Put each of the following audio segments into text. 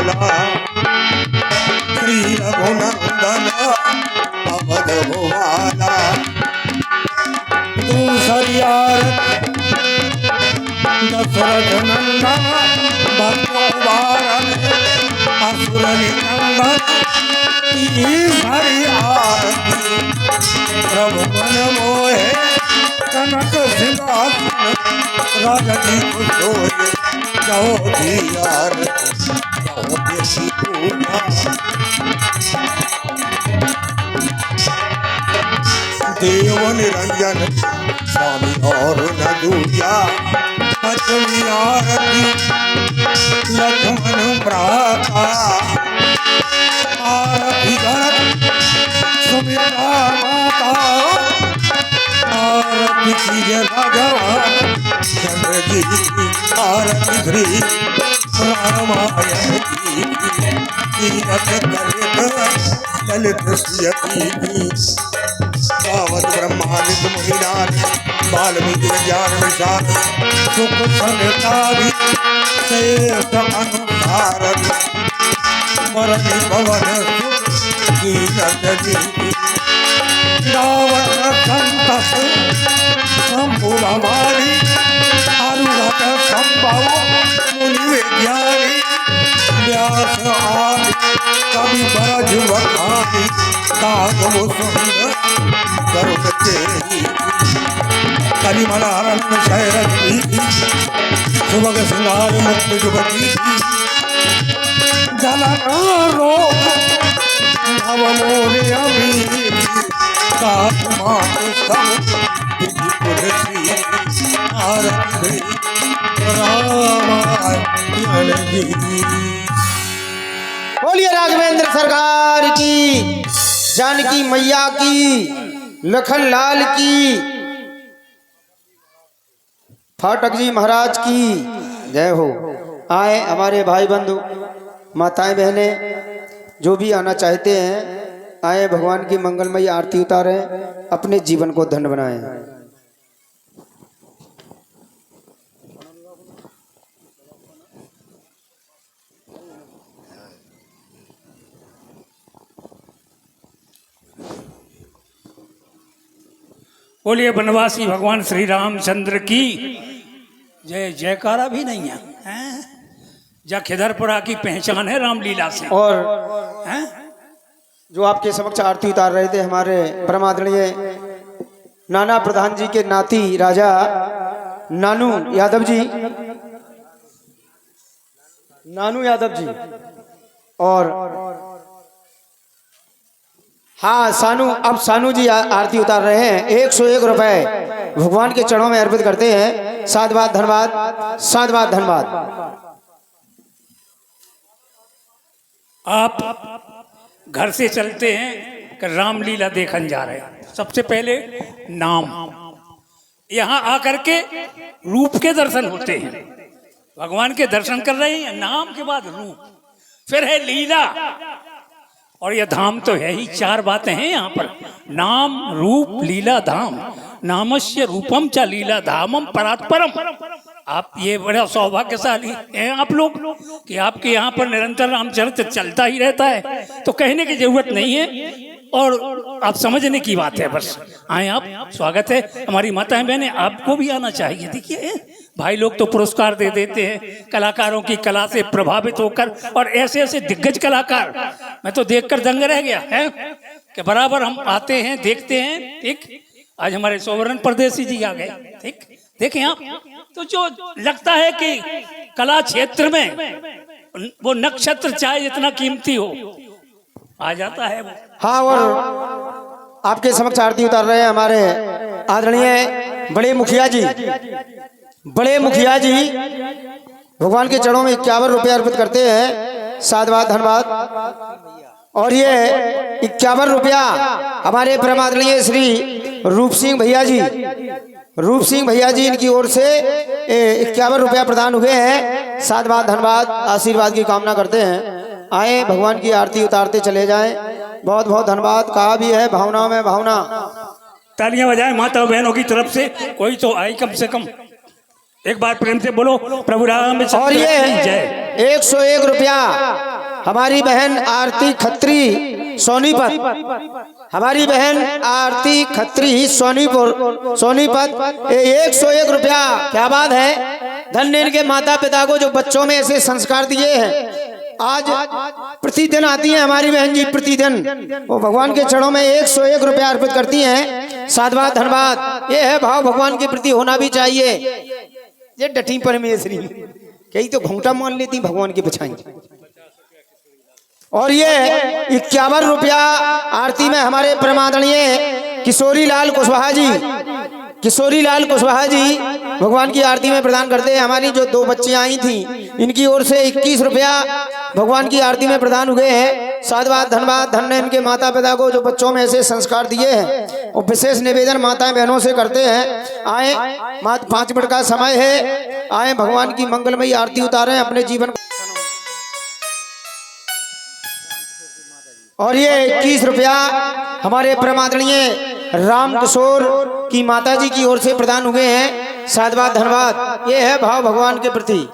भोला श्री रघुनंदन अवध भुवाला दूसरी आरती दशरथ नंदन भक्तों वारन असुर निकंदन तीसरी आरती प्रभु मन मोहे कनक सिंहासन राजनी कुशोरे चौथी आरती चौथी पूजा देव निरंजन स्वामी और न दूजा पचमी आरती लक्ष्मण भ्राता आरती भरत सुमित्रा माता आरती कीजिए भगवान चंद्र जी आरती श्री रामायण की तीरथ कलित ललित सियती सावत ब्रह्मादित मुनिनाथ वाल्मीकि ज्ञान विशाल सुख संतारि शेष अनुसार मरणि पवन कीरत जी रावण संतस शंभुरमारी अरुणत संभव मुनि विज्ञानी व्यास आदि कवि बरज बखानी कागम सुंदर करुण तेरी कलिमलारण्य शैरज प्रीति सुभग सिंगार मुक्त जुगती जलनारो नवमोरे अमीरी काकुमात सब विधि पुरसी आरती रामायण जी। बोलिए राघवेंद्र सरकार की, जानकी मैया की, लखन लाल की, फाटक जी महाराज की जय हो। आए हमारे भाई बंधु माताएं बहनें जो भी आना चाहते हैं आए, भगवान की मंगलमयी आरती उतारें, अपने जीवन को धन्य बनाएं। बोलिए वनवासी भगवान श्री रामचंद्र की जय। जयकारा भी नहीं है, हैं? जा खिदरपुरा की पहचान है रामलीला से। और हैं? जो आपके समक्ष आरती उतार रहे थे हमारे परमादरणीय नाना प्रधान जी के नाती राजा नानू यादव जी, नानू यादव जी, और हाँ सानू, अब सानू जी आरती उतार रहे हैं। 101 रुपए भगवान के चरणों में अर्पित करते हैं। साधुवाद धन्यवाद, साधुवाद धन्यवाद। आप घर से चलते हैं कि रामलीला देखने जा रहे हैं, सबसे पहले नाम, यहाँ आकर के रूप के दर्शन होते हैं, भगवान के दर्शन कर रहे हैं, नाम के बाद रूप, फिर है लीला, और यह धाम तो है ही। 4 बातें हैं यहाँ पर, नाम रूप लीला धाम। नामस्य रूपम च लीला धामम परात्परम। आप ये बड़ा सौभाग्यशाली हैं आप लोग कि आपके यहाँ पर निरंतर रामचरित्र चलता ही रहता है, तो कहने की जरूरत नहीं है और आप समझने की बात है बस। आए आप, स्वागत है। हमारी माताएं बहनें आपको भी आना चाहिए। देखिए भाई लोग तो पुरस्कार दे देते हैं कलाकारों की कला से प्रभावित होकर, और ऐसे ऐसे दिग्गज कलाकार मैं तो देखकर दंग रह गया है कि बराबर हम आते हैं देखते हैं। ठीक, आज हमारे सोवरन परदेसी जी आ गए। ठीक, देखें आप, तो जो लगता है कि कला क्षेत्र में वो नक्षत्र चाहे जितना कीमती हो आ जाता है वो। हाँ, और आपके समक्ष आरती उतार रहे हैं हमारे आदरणीय बड़े मुखिया जी। बड़े मुखिया जी भगवान के चरणों में 51 रुपये अर्पित करते हैं। साधुवाद धन्यवाद। और ये 51 रुपया हमारे परमादरणीय श्री रूप सिंह भैया जी, रूप सिंह भैया जी इनकी ओर से 51 रुपया प्रदान हुए हैं। साधुवाद धन्यवाद, आशीर्वाद की कामना करते हैं। आए भगवान की आरती उतारते चले जाएं। बहुत बहुत धन्यवाद। कहा भी है भावना में भावना। तालियां बजाएं माता बहनों की तरफ से, कोई तो आई कम से कम। एक बार प्रेम से बोलो प्रभु राम। और ये 101 रुपया हमारी बहन आरती खत्री सोनीपत, हमारी बहन आरती खत्री सोनीपत 101 रुपया। क्या बात है, धन्य इनके माता पिता को जो बच्चों में ऐसे संस्कार दिए हैं। आज प्रतिदिन आती हैं हमारी बहन जी, प्रतिदिन वो भगवान के चरणों में 101 रुपया अर्पित करती हैं। साधुवाद धन्यवाद। ये है भाव भगवान के प्रति होना भी चाहिए। ये डटी परमेश्वरी कई तो घूंटा मान लेती भगवान की बछाई। और ये 51 रुपया आरती में हमारे परमादरणीय किशोरी लाल कुशवाहा जी भगवान की आरती में प्रदान करते हैं। हमारी जो 2 बच्चियां आई थी इनकी ओर से 21 रुपया भगवान की आरती में प्रदान हुए हैं। साधुवाद धन्यवाद। धन्य इनके माता पिता को जो बच्चों में ऐसे संस्कार दिए हैं। और विशेष निवेदन माताएं बहनों से करते हैं, आए 5 मिनट का समय है, आए भगवान की मंगलमयी आरती उतारें अपने जीवन। और ये 21 रुपया हमारे परमादरणीय राम किशोर की माता जी की ओर से प्रदान हुए हैं। साधुवाद धन्यवाद। ये है भाव भगवान के प्रति।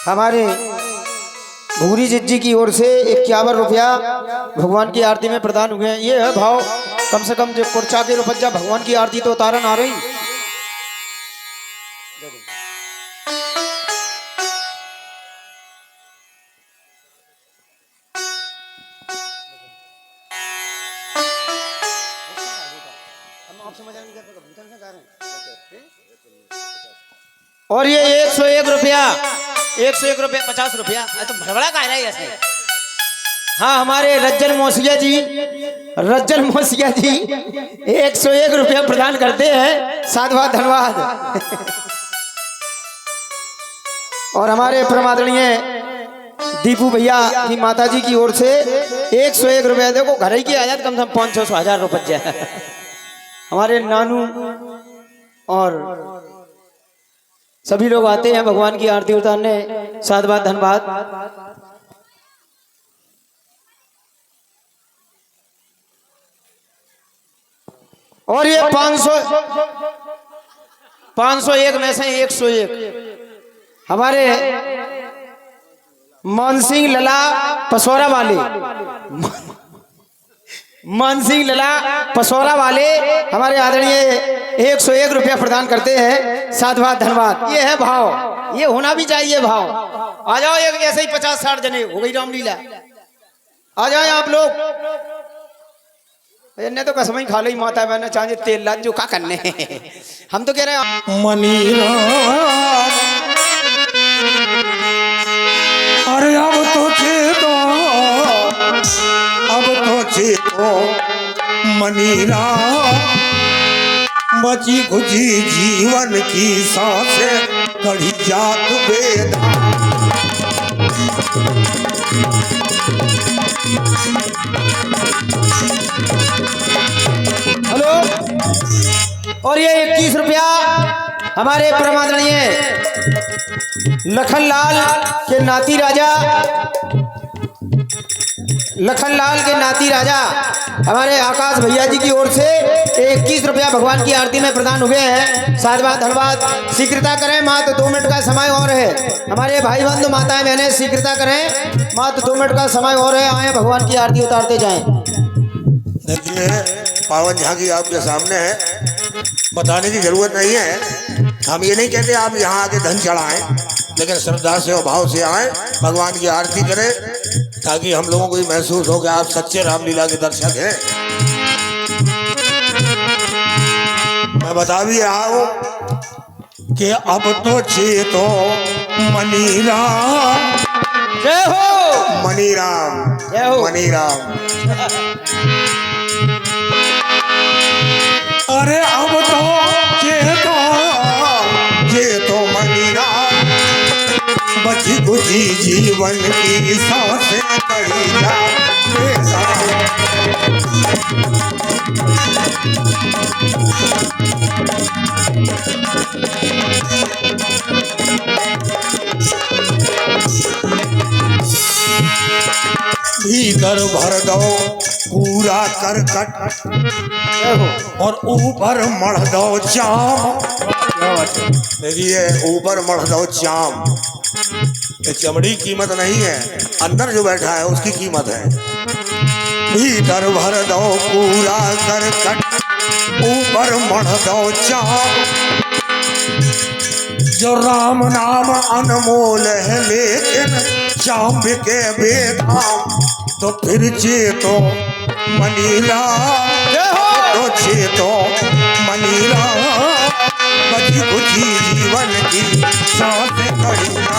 हमारे भूरी जिज्जी की ओर से 51 रुपया भगवान की आरती में प्रदान हुए हैं। ये है भाव। कम से कम जो कुर्चा के रुपया भगवान की आरती तो उतारन आ रही। और ये 101 रुपया 50 रुपया तो भड़बड़ा का है ऐसे। हाँ, हमारे रज्जल मोसिया जी 101 रुपया प्रदान करते हैं। साधुवाद धन्यवाद। और हमारे परमादरणीय दीपू भैया की माता जी की ओर से 101 रुपया। देखो घर ही की आजाद कम से कम 500-1000 रुपया है। हमारे नानू और सभी लोग आते हैं भगवान की आरती उतारने। साधुवाद धन्यवाद। और ये 501 में से 101 हमारे मानसिंह लला पसौरा वाले हमारे आदरणीय 101 रुपया प्रदान करते हैं। साधुवाद धन्यवाद। ये है भाव, ये होना भी चाहिए भाव। आ जाओ, एक ऐसे ही 50-60 जने हो गई रामलीला। आ जाए आप लोग। ने तो कसम ही खा लो माता बहन चाहे तेल लाद जो का करने। हम तो कह रहे हैं मनीरा। अरे अब तो चेतो मनीरा। बची खुची जीवन की सांसें कड़ी जात बेदा। हेलो। और ये 21 रुपया हमारे परमादरणीय लखनलाल के नाती राजा हमारे आकाश भैया जी की ओर से 21 रुपया भगवान की आरती में प्रदान हुए हैं। साधुवाद धन्यवाद। शीघ्रता करें, मात्र 2 मिनट का समय और है। हमारे भाई बंधु माताएं बहनें शीघ्रता करें, मात्र 2 मिनट का समय और है। आए भगवान की आरती उतारते जाएं। देखिए पावन झांकी आपके सामने है, बताने की जरूरत नहीं है। हम ये नहीं कहते आप यहाँ आके धन चढ़ाएं, लेकिन श्रद्धा से और भाव से आए, भगवान की आरती करें, ताकि हम लोगों को भी महसूस हो कि आप सच्चे रामलीला के दर्शक हैं। मैं बता भी रहा हूँ कि अब तो चेतो मनीराम। जय हो मनीराम, जय हो मनीराम। अरे अब तो चेतो मनीराम। बची खुची जीवन की सांसें कड़ी जा। भीतर भर दो कूड़ा करकट जय हो। और ऊपर मढ़ दो चाम। देखिए ऊपर मढ़ दो चाम, ये चमड़ी कीमत नहीं है, अंदर जो बैठा है उसकी कीमत है। भीतर भर दो कूड़ा करकट, ऊपर मढ़ दो चाम। जो राम नाम अनमोल है लेकिन चाम के बेदाम। तो फिर चेतो मनीला, तो चेतो मनीला, बची खुची जीवन की सांस कड़िया।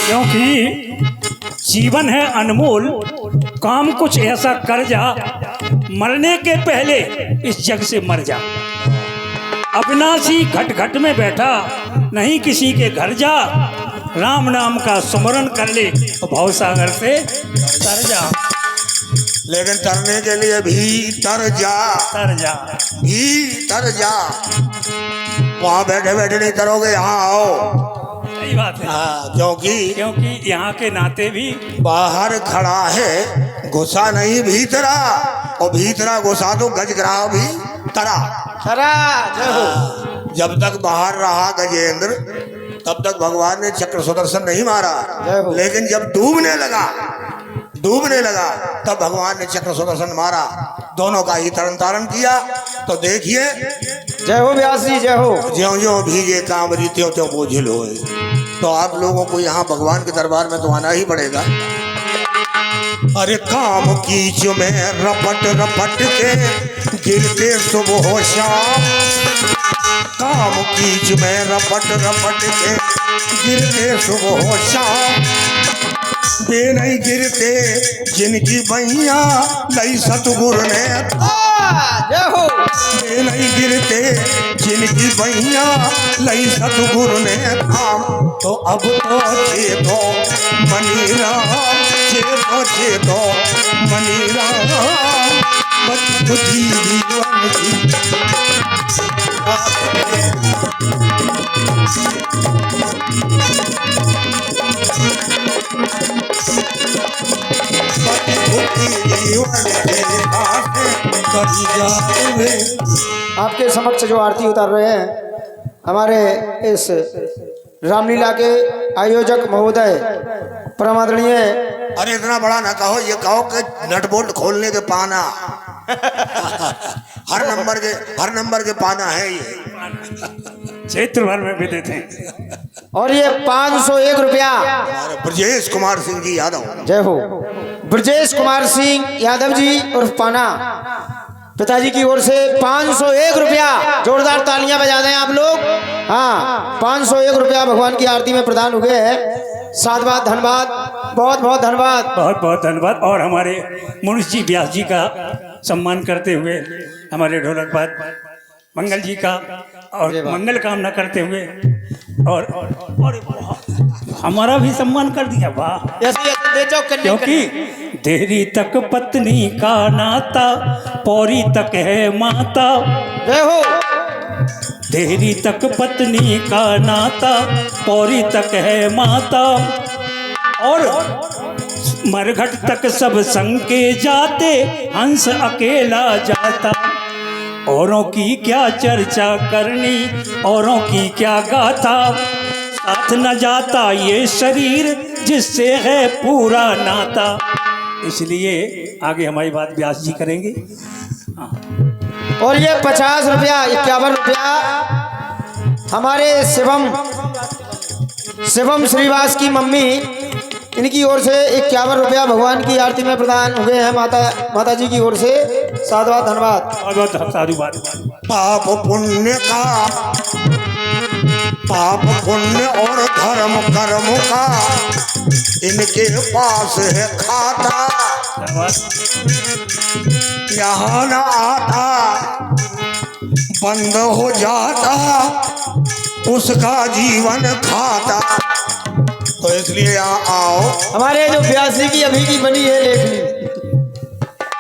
क्योंकि जीवन है अनमोल, काम कुछ ऐसा कर जा, मरने के पहले इस जग से मर जा। अविनाशी घट घट में बैठा, नहीं किसी के घर जा। राम नाम का सुमरन कर ले, भवसागर से तर जा। लेकिन तरने के लिए भीतर जा, तर जा। भीतर जा। वहां बैठे बैठे नहीं तरोगे, यहाँ आओ। सही बात है। हाँ, क्योंकि यहाँ के नाते भी बाहर खड़ा है, घुसा नहीं भीतरा, और भीतरा घुसा तो गजग्राह भी तरा। खरा जय हो। जब तक बाहर रहा गजेंद्र, तब तक भगवान ने चक्र सुदर्शन नहीं मारा। जय हो। लेकिन जब डूबने लगा तब भगवान ने चक्र सुदर्शन मारा, दोनों का ही तरण तारण किया। तो देखिए, जय हो व्यास जी जय हो। ज्यों ज्यों भीगे कांवरी त्यों त्यों बोझिल होए। तो आप लोगों को यहाँ भगवान के दरबार में तो आना ही पड़ेगा। अरे काम कीच में रपट रपट के गिरते सुबह शाम। काम कीच में रपट रपट के गिरते सुबह शाम। वे नहीं गिरते जिनकी बैया लई सतगुर ने। जय हो। वे नहीं गिरते जिनकी बैया लई सतगुर ने थाम। तो अब तो चेतो मनीराम, चेतो मनीराम, बच्ची जीवन की। आपके समक्ष जो आरती उतार रहे हैं हमारे इस रामलीला के आयोजक महोदय परम आदरणीय। अरे इतना बड़ा ना कहो, ये कहो कि नट बोल्ट खोलने के पाना। हर नंबर के पाना है ये, क्षेत्र भर में भी देते हैं। और ये 501 रुपया। ब्रजेश कुमार सिंह जी यादव। जय हो। ब्रजेश कुमार सिंह यादव जी उर्फ पाना, पिताजी की ओर से 501 रुपया। जोरदार तालियां बजा दें आप लोग। हाँ, 501 रुपया भगवान की आरती में प्रदान हुए हैं। साधुवाद, धन्यवाद, बहुत बहुत धन्यवाद। बहुत बहुत धन्यवाद। और हमारे मुनीष जी व्यास जी का सम्मान करते हुए, हमारे ढोलकबाज मंगल जी का और मंगल कामना करते हुए, और हमारा भी सम्मान कर दिया। वाह। क्योंकि देरी तक पत्नी का नाता, पौरी तक है माता। जय हो। देरी तक पत्नी का नाता, पौरी तक है माता। और मरघट तक सब संग के जाते, हंस अकेला जाता। औरों की क्या चर्चा करनी, औरों की क्या गाथा, साथ न जाता ये शरीर जिससे है पूरा नाता। इसलिए आगे हमारी बात व्यास जी करेंगे। और ये 50 रुपया, 51 रुपया हमारे शिवम श्रीवास की मम्मी, इनकी ओर से 51 रुपया भगवान की आरती में प्रदान हुए हैं माता जी की ओर से। साधुवाद, धन्यवाद। बहुत साधुवाद। पाप पुण्य और धर्म कर्म का इनके पास है खाता। यहाँ न आता बंद हो जाता उसका जीवन खाता। तो इसलिए यहाँ आओ। हमारे जो 82 की अभी की बनी है लेख ली।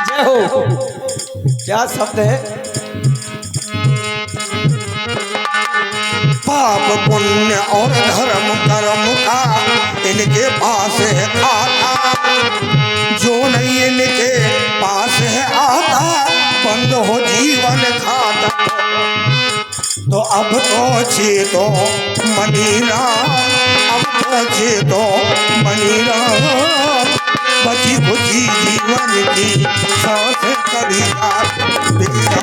जय हो। क्या शब्द है। पाप पुण्य और धर्म कर्म का इनके पास है खाता, जो नहीं इनके पास है आता, बंद हो जीवन खाता। तो अब तो छेदो मनीरा, अब तो छेदो मनीरा, बची बुझी जीवन की सांस करिया तेरा।